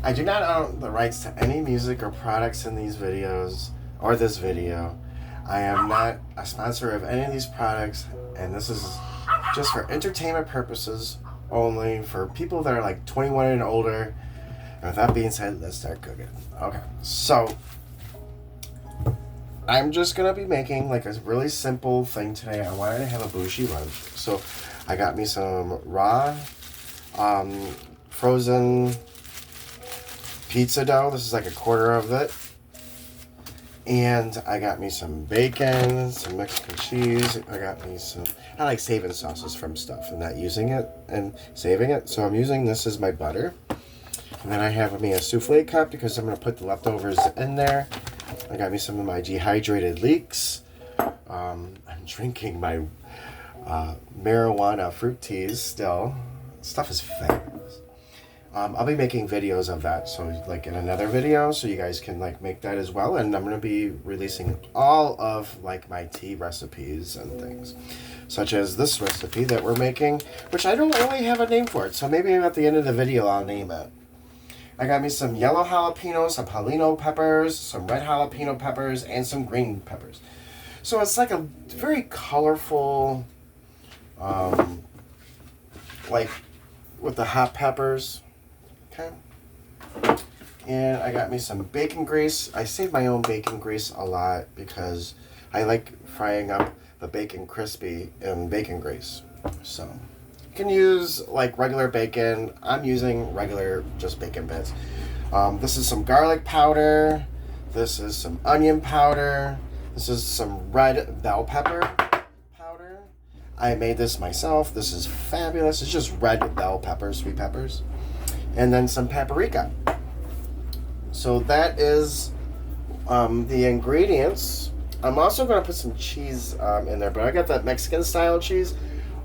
I do not own the rights to any music or products in these videos or this video. I am not a sponsor of any of these products, and this is just for entertainment purposes only for people that are like 21 and older. And with that being said, let's start cooking. Okay, so I'm just gonna be making like a really simple thing today. I wanted to have a bougie lunch, so I got me some raw, frozen pizza dough. This is like a quarter of it. And I got me some bacon, some Mexican cheese. I got me some, I like saving sauces from stuff and not using it and saving it. So I'm using this as my butter. And then I have me a souffle cup because I'm going to put the leftovers in there. I got me some of my dehydrated leeks. I'm drinking my marijuana fruit teas still. Stuff is fabulous. I'll be making videos of that, so like in another video, so you guys can like make that as well. And I'm going to be releasing all of like my tea recipes and things, such as this recipe that we're making, which I don't really have a name for it. So maybe at the end of the video, I'll name it. I got me some yellow jalapenos, some jalapeno peppers, some red jalapeno peppers, and some green peppers. So it's like a very colorful, like with the hot peppers. Okay. And I got me some bacon grease. I save my own bacon grease a lot because I like frying up the bacon crispy in bacon grease. So you can use like regular bacon. I'm using regular just bacon bits. This is some garlic powder. This is some onion powder. This is some red bell pepper powder. I made this myself. This is fabulous. It's just red bell peppers, sweet peppers. And then some paprika. So that is the ingredients. I'm also going to put some cheese in there, but I got that Mexican style cheese,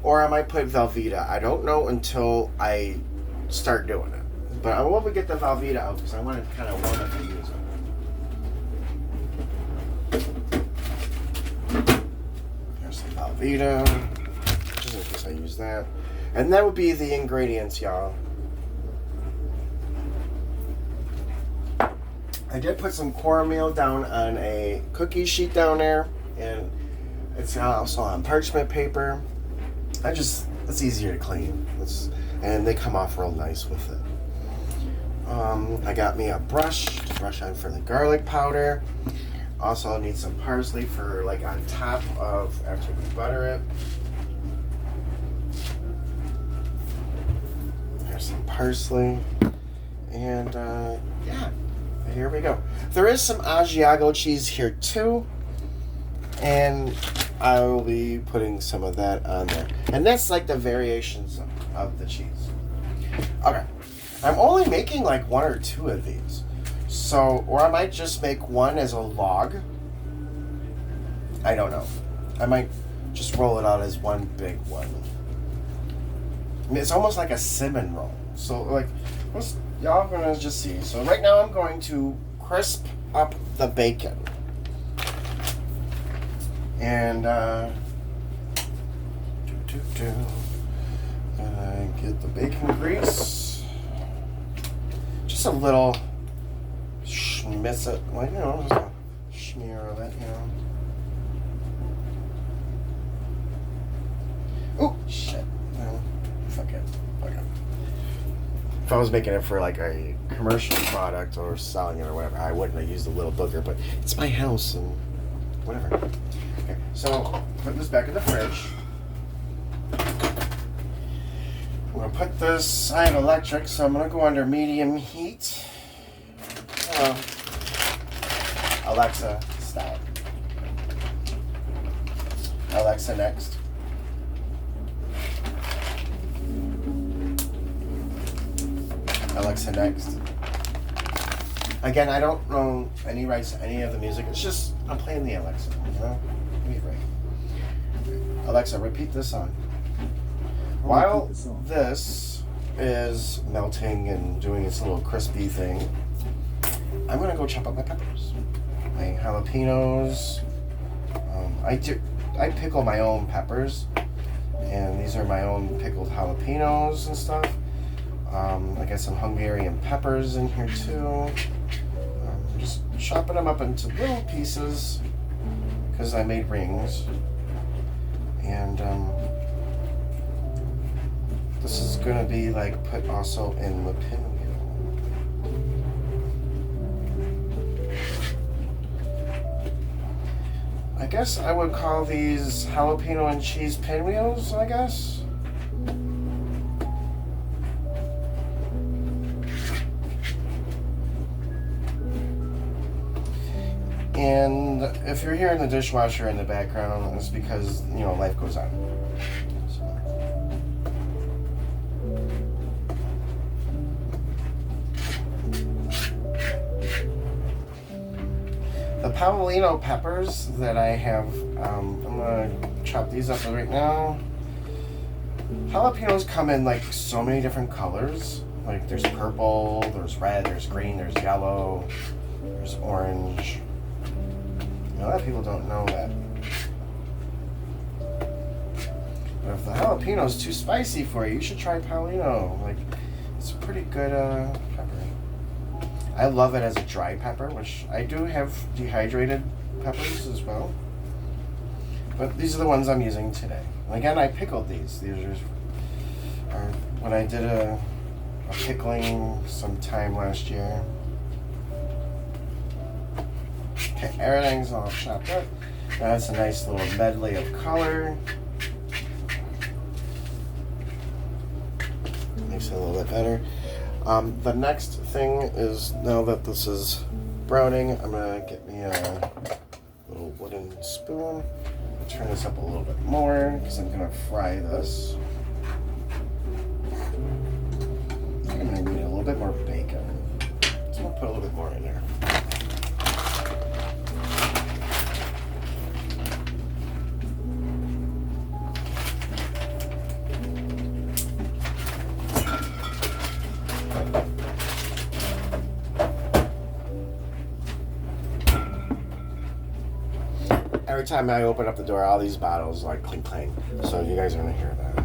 or I might put Velveeta. I don't know until I start doing it. But I will get the Velveeta out because I want to kind of warm up to use it. There's some Velveeta, just in case I use that. And that would be the ingredients, y'all. I did put some cornmeal down on a cookie sheet down there, and it's also on parchment paper. It's easier to clean, and they come off real nice with it. I got me a brush to brush on for the garlic powder. Also, I need some parsley for like on top of after we butter it. There's some parsley, and yeah. Here we go. There is some Asiago cheese here too, and I will be putting some of that on there. And that's like the variations of the cheese. Okay, I'm only making like one or two of these, so or I might just make one as a log. I don't know. I might just roll it out as one big one. I mean, it's almost like a cinnamon roll. So like, y'all gonna just see. So right now I'm going to crisp up the bacon. And get the bacon grease. Just a little schmitz it, like, you know, just a smear of it, you know. Oh shit. No, fuck it. Okay. If I was making it for like a commercial product or selling it or whatever, I wouldn't have used a little booger, but it's my house and whatever. Okay, so put this back in the fridge. I'm gonna put this, I have electric, so I'm gonna go under medium heat. Alexa, stop. Alexa, next. Alexa, next. Again, I don't know any rights to any of the music. It's just, I'm playing the Alexa, you know? Give me a break. Alexa, repeat this song. While this is melting and doing its little crispy thing, I'm gonna go chop up my peppers. My jalapenos. I pickle my own peppers, and these are my own pickled jalapenos and stuff. I got some Hungarian peppers in here too. Just chopping them up into little pieces because I made rings. And this is going to be like put also in the pinwheel. I guess I would call these jalapeno and cheese pinwheels, I guess. And if you're hearing the dishwasher in the background, it's because, you know, life goes on. The Paolino peppers that I have, I'm gonna chop these up right now. Jalapenos come in like so many different colors. Like there's purple, there's red, there's green, there's yellow, there's orange. A lot of people don't know that. But if the jalapeno is too spicy for you, you should try Paolino. Like, it's a pretty good pepper. I love it as a dry pepper, which I do have dehydrated peppers as well. But these are the ones I'm using today. And again, I pickled these. These are when I did a pickling sometime last year. Okay, everything's all chopped up. Now that's a nice little medley of color. Makes it a little bit better. The next thing is, now that this is browning, I'm gonna get me a little wooden spoon. I'll turn this up a little bit more because I'm gonna fry this. I'm gonna need a little bit more bacon. So I'll put a little bit more in there. Every time I open up the door, all these bottles like clink clank. So you guys are gonna hear that.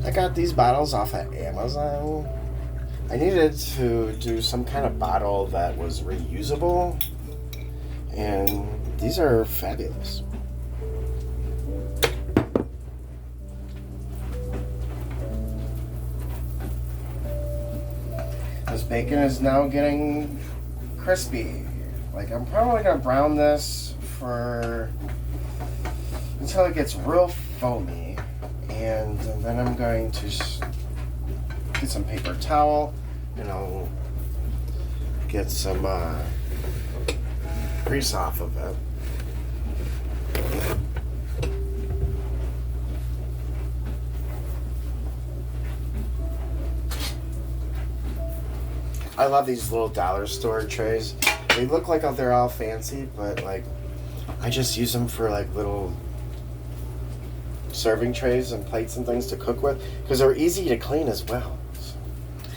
I got these bottles off of Amazon. I needed to do some kind of bottle that was reusable, and these are fabulous. This bacon is now getting crispy. Like, I'm probably gonna brown this for until it gets real foamy, and then I'm going to get some paper towel, and I'll get some grease off of it. I love these little dollar store trays. They look like they're all fancy, but like I just use them for like little serving trays and plates and things to cook with because they're easy to clean as well. So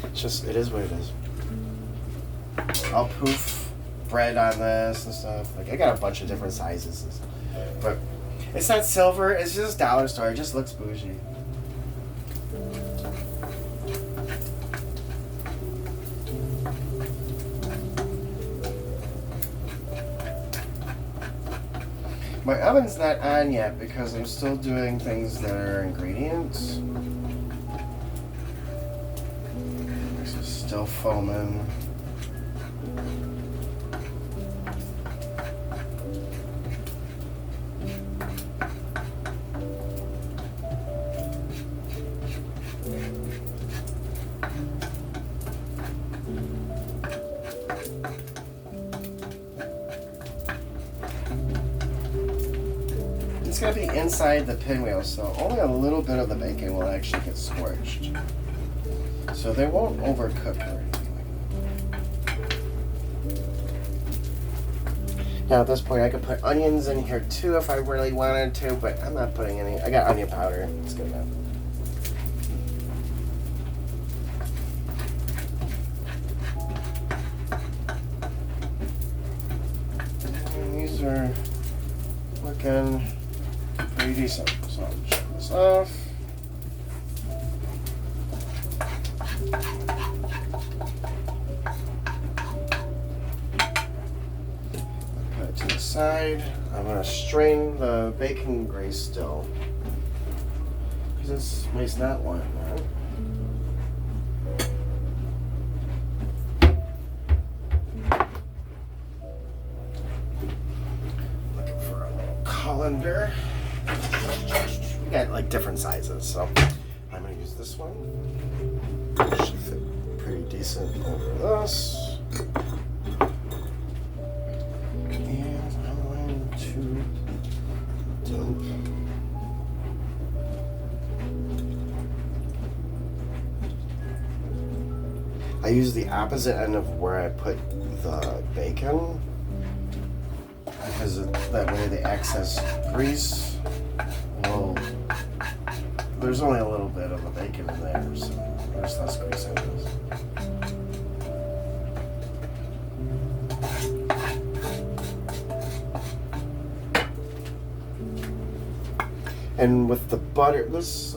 it's just, it is what it is. I'll poof bread on this and stuff. Like I got a bunch of different sizes, but it's not silver. It's just dollar store. It just looks bougie. My oven's not on yet because I'm still doing things that are ingredients. This is still foaming. It's going to be inside the pinwheel, so only a little bit of the bacon will actually get scorched. So they won't overcook or anything like that. Now at this point I could put onions in here too if I really wanted to, but I'm not putting any. I got onion powder. It's good enough. And these are looking pretty decent. So I'll shut this off. Put it to the side. I'm going to strain the bacon grease still. Because it's wasting that one, right? Colander. We got like different sizes, so I'm gonna use this one. Should fit pretty decent over this. And I'm going to dump. I use the opposite end of where I put the bacon, because that way the excess grease will, there's only a little bit of the bacon in there, so there's less grease in this. And with the butter, this,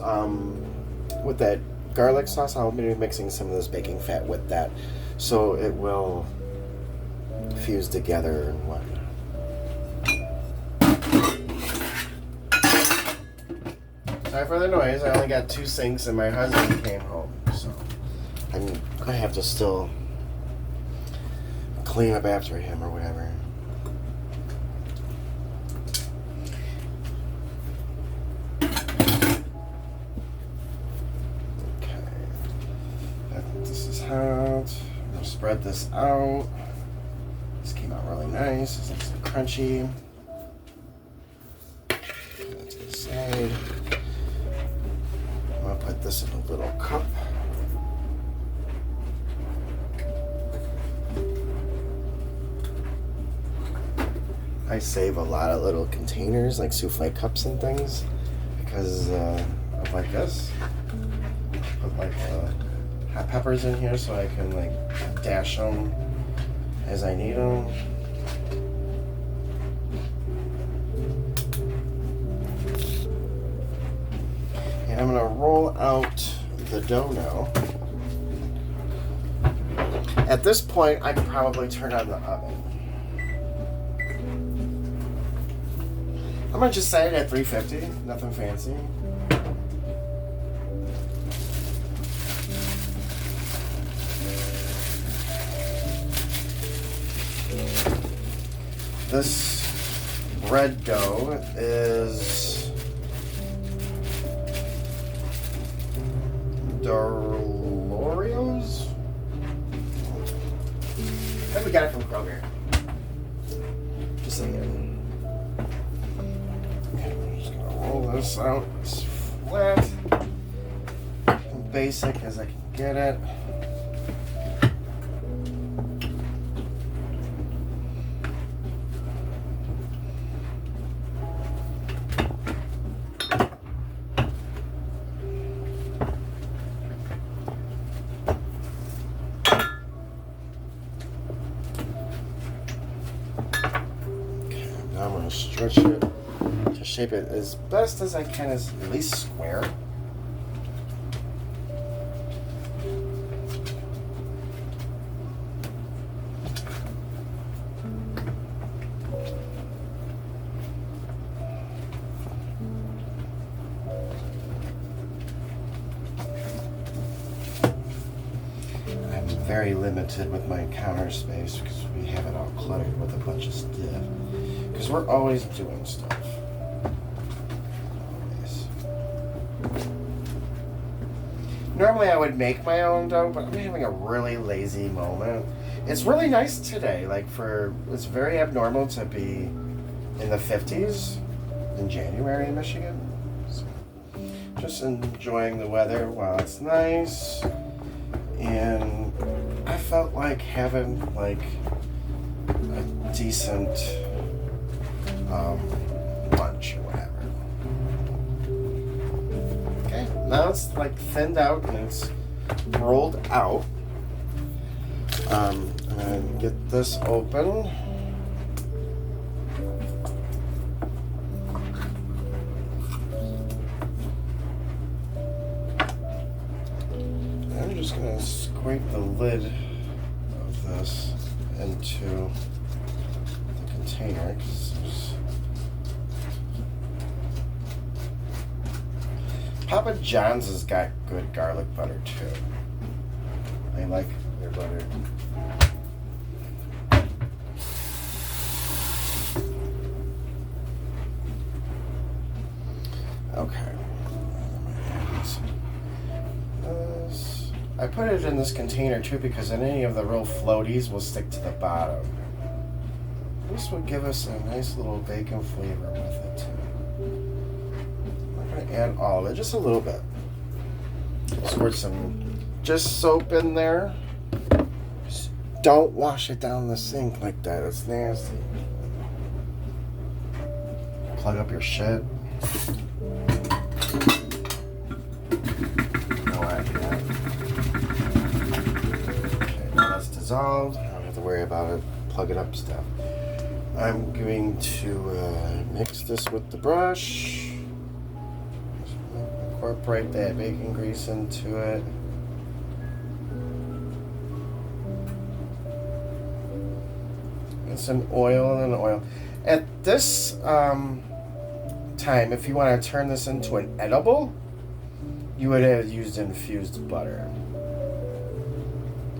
with that garlic sauce, I'll be mixing some of this baking fat with that, so it will fuse together and whatnot. Sorry for the noise. I only got 2 sinks and my husband came home, so I'm gonna have to still clean up after him or whatever. Okay. This is hot. I'm gonna spread this out. This came out really nice. It's nice and crunchy. Put that to the side. I'm gonna put this in a little cup. I save a lot of little containers, like souffle cups and things, because of like this. Put like hot peppers in here so I can like dash them as I need them. And I'm gonna roll out the dough now. At this point, I could probably turn on the oven. I'm gonna just set it at 350, nothing fancy. This bread dough is Dorlorio's. I think we got it from Kroger. Just saying. Okay, I'm just gonna roll this out as flat and basic as I can get it. I'm going to stretch it to shape it as best as I can, as at least square. I'm very limited with my counter space because we have it all cluttered with a bunch of stuff. Because we're always doing stuff. Always. Normally I would make my own dough, but I'm having a really lazy moment. It's really nice today. It's very abnormal to be in the 50s in January in Michigan. So, just enjoying the weather while it's nice. And I felt like having a decent lunch or whatever. Okay, now it's thinned out and it's rolled out. I'm gonna get this open. I'm gonna scrape the lid of this into the container. Papa John's has got good garlic butter too. I like their butter. Okay. I put it in this container too because any of the real floaties will stick to the bottom. This would give us a nice little bacon flavor with it too. I'm going to add all of it, just a little bit. Squirt some just soap in there. Just don't wash it down the sink like that, it's nasty. Plug up your shit. Dissolved. I don't have to worry about it. Plug it up stuff. I'm going to mix this with the brush. Incorporate that bacon grease into it. And some oil and oil. At this time, if you want to turn this into an edible, you would have used infused butter.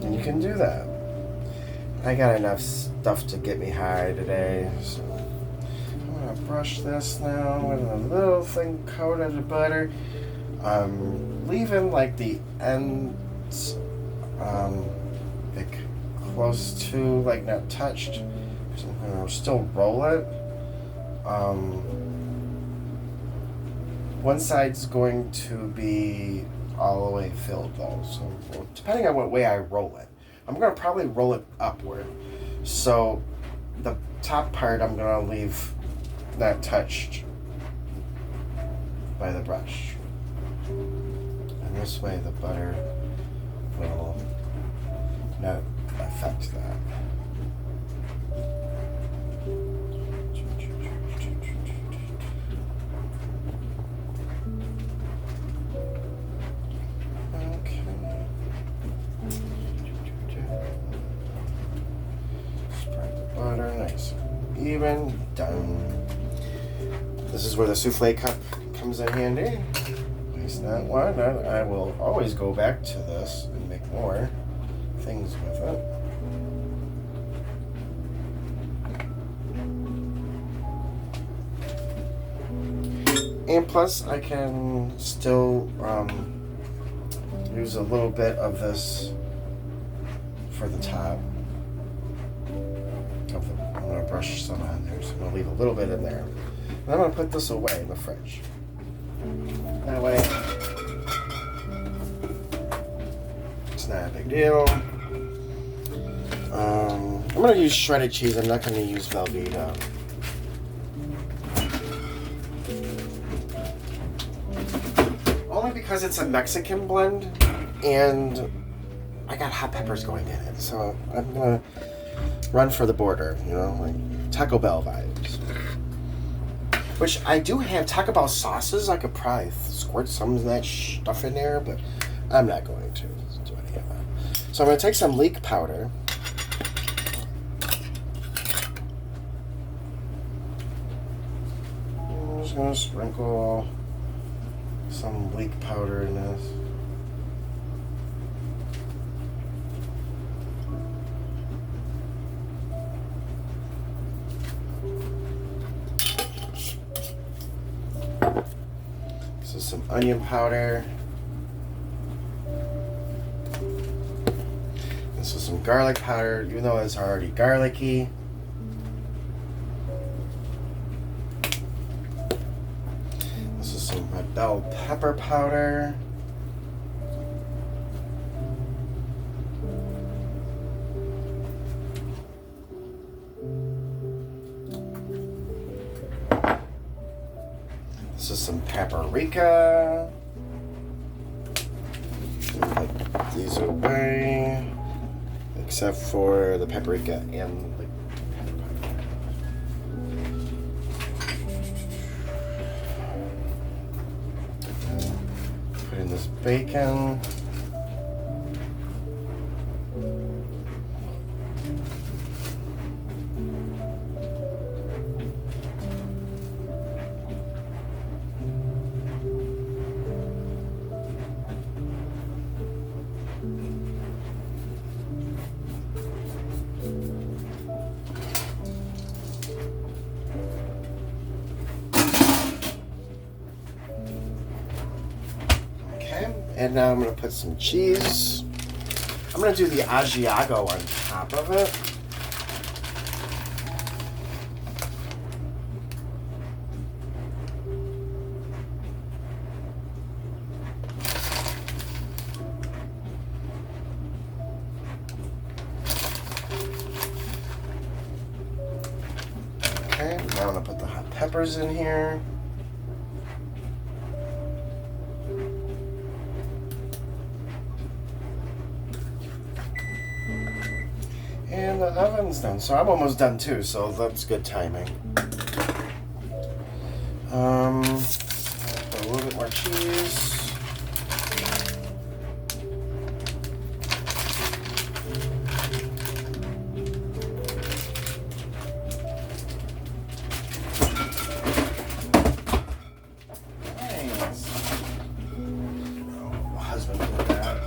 And you can do that. I got enough stuff to get me high today, so I'm gonna brush this now with a little thin coat of the butter. Leaving like the ends like close to, like not touched. So I'm gonna still roll it. One side's going to be all the way filled though, so depending on what way I roll it. I'm going to probably roll it upward. So the top part I'm going to leave not touched by the brush. And this way the butter will not affect that. Nice, even, done. This is where the souffle cup comes in handy. At least that one. I will always go back to this and make more things with it. And plus, I can still use a little bit of this for the top. I'm going to brush some on there, so I'm going to leave a little bit in there. And I'm going to put this away in the fridge. That way, it's not a big deal. I'm going to use shredded cheese. I'm not going to use Velveeta. Only because it's a Mexican blend, and I got hot peppers going in it. So I'm going to run for the border, you know, like Taco Bell vibes. Which I do have Taco Bell sauces. I could probably squirt some of that stuff in there, but I'm not going to do any of that. So I'm going to take some leek powder. I'm just going to sprinkle some leek powder in this. Some onion powder. This is some garlic powder, even though it's already garlicky. This is some red bell pepper powder. This is some paprika. Put these away, except for the paprika and the pepper. Put in this bacon. And now I'm going to put some cheese. I'm going to do the Asiago on top of it. Okay, now I'm going to put the hot peppers in here. And the oven's done, so I'm almost done too, so that's good timing. Put a little bit more cheese. Nice. Oh, my husband did that.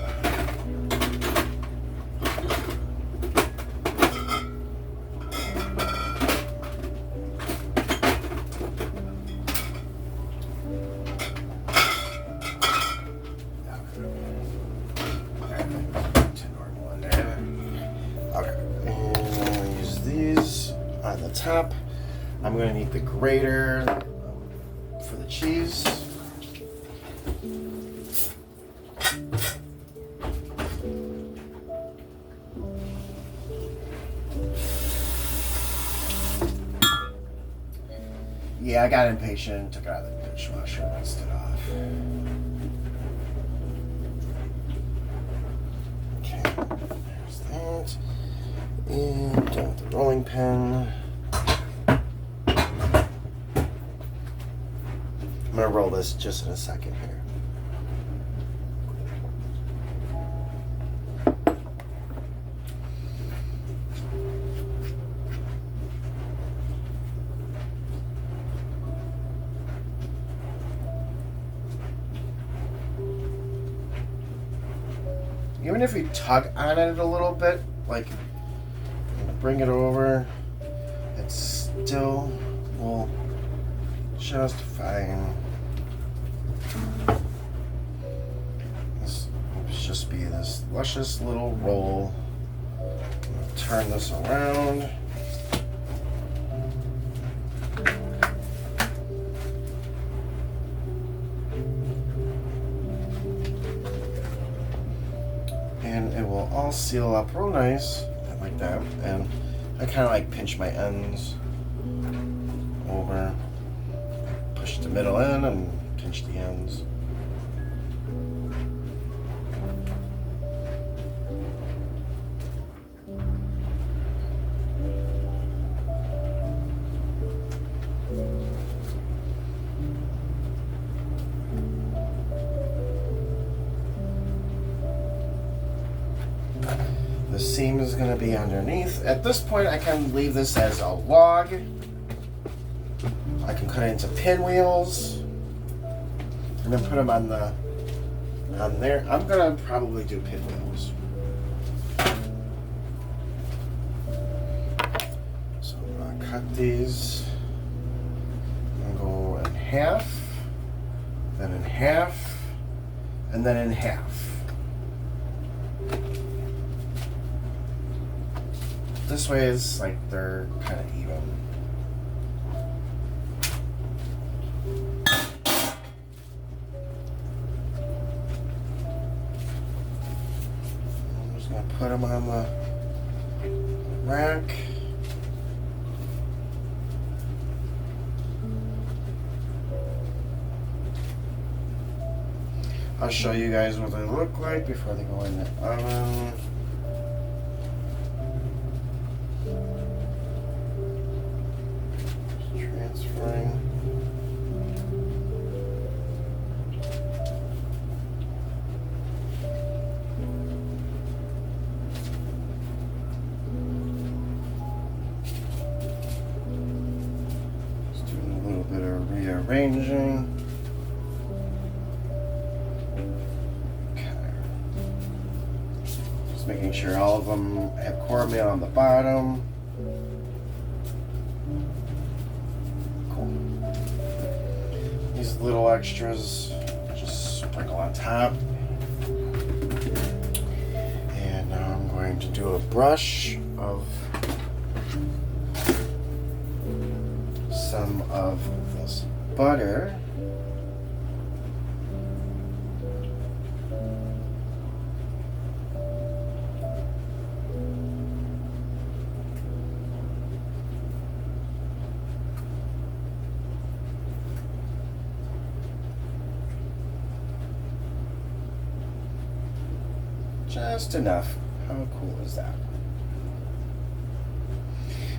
On the top, I'm going to need the grater for the cheese. Yeah, I got impatient, took it out of the dishwasher, rinsed it off. Okay, there's that. And done with the rolling pin. I'm going to roll this just in a second here. Even if you tug on it a little bit, like bring it over, it still will just fine. This will just be this luscious little roll. Turn this around. And it will all seal up real nice, like that. And I kind of like pinch my ends over, push the middle in and pinch the ends. The seam is going to be underneath. At this point, I can leave this as a log. I can cut it into pinwheels and then put them on there. I'm going to probably do pinwheels. So I'm going to cut these and go in half, then in half, and then in half. This way is like they're kind of even. I'm just going to put them on the rack. I'll show you guys what they look like before they go in the oven. Transferring. Just doing a little bit of rearranging. Making sure all of them have cornmeal on the bottom. Cool. These little extras just sprinkle on top. going to do a brush of some of this butter. Just enough. How cool is that?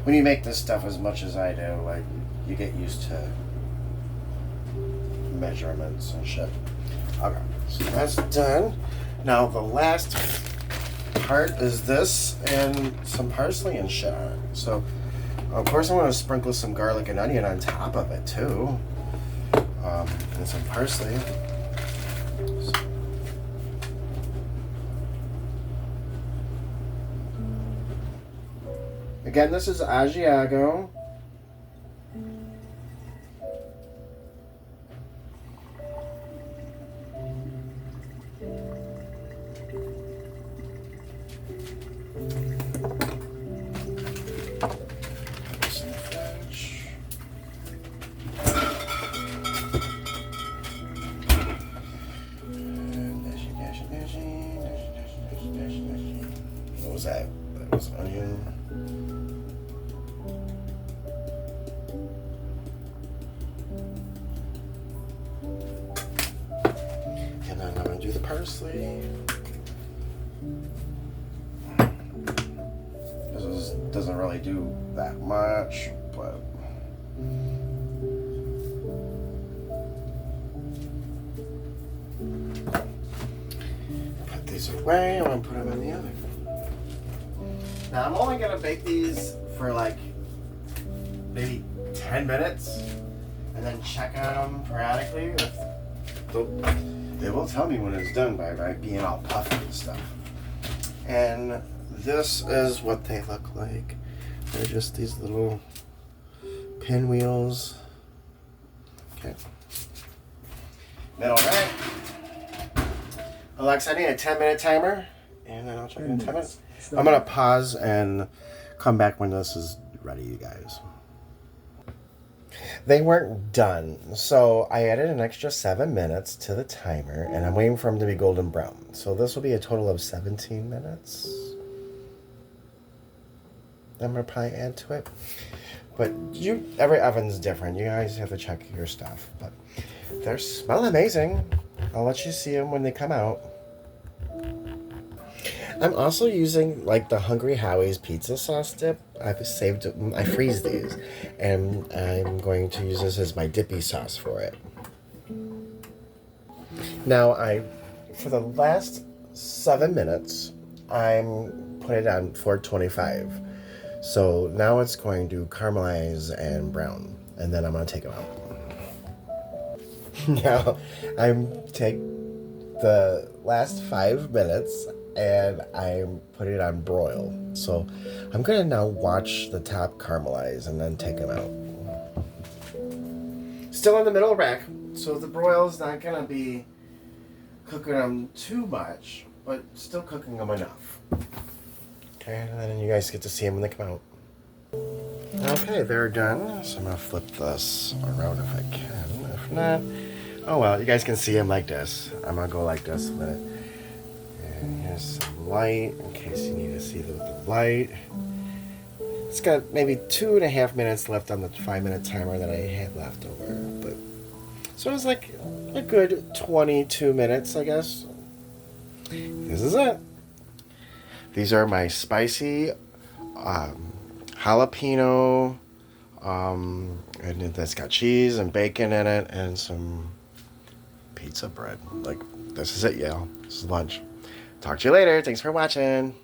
When you make this stuff as much as I do, like, you get used to measurements and shit. Okay, so that's done. Now the last part is this and some parsley and shit on it. So, of course, I'm going to sprinkle some garlic and onion on top of it too, and some parsley. Again, this is Asiago. What was that? That was onion. And then I'm going to do the parsley. This doesn't really do that much, but put these away. I'm going to put them in the oven. Now I'm only going to bake these for like maybe 10 minutes and then check on them periodically. They will tell me when it's done by being all puffy and stuff. And this is what they look like. They're just these little pinwheels. Okay. Middle rack. Alexa, I need a 10-minute timer. And then I'll check in 10 minutes. I'm going to pause and come back when this is ready, you guys. They weren't done, so I added an extra 7 minutes to the timer, and I'm waiting for them to be golden brown. So this will be a total of 17 minutes. I'm going to probably add to it. But every oven's different. You guys have to check your stuff. But they smell amazing. I'll let you see them when they come out. I'm also using like the Hungry Howie's pizza sauce dip. I freeze these, and I'm going to use this as my dippy sauce for it. Now for the last 7 minutes, I'm putting it on 425. So now it's going to caramelize and brown, and then I'm going to take them out. Now take the last 5 minutes and I'm putting it on broil. So I'm gonna now watch the top caramelize and then take them out. Still in the middle rack, so the broil's not gonna be cooking them too much, but still cooking them enough. Okay, and then you guys get to see them when they come out. Okay, they're done. So I'm gonna flip this around if I can. If not, oh well, you guys can see them like this. I'm gonna go like this a minute. And here's some light in case you need to see the light. It's got maybe 2.5 minutes left on the 5-minute timer that I had left over. But so it's like a good 22 minutes, I guess. This is it. These are my spicy jalapeno, and that's got cheese and bacon in it and some pizza bread. Like, this is it, y'all. This is lunch. Talk to you later. Thanks for watching.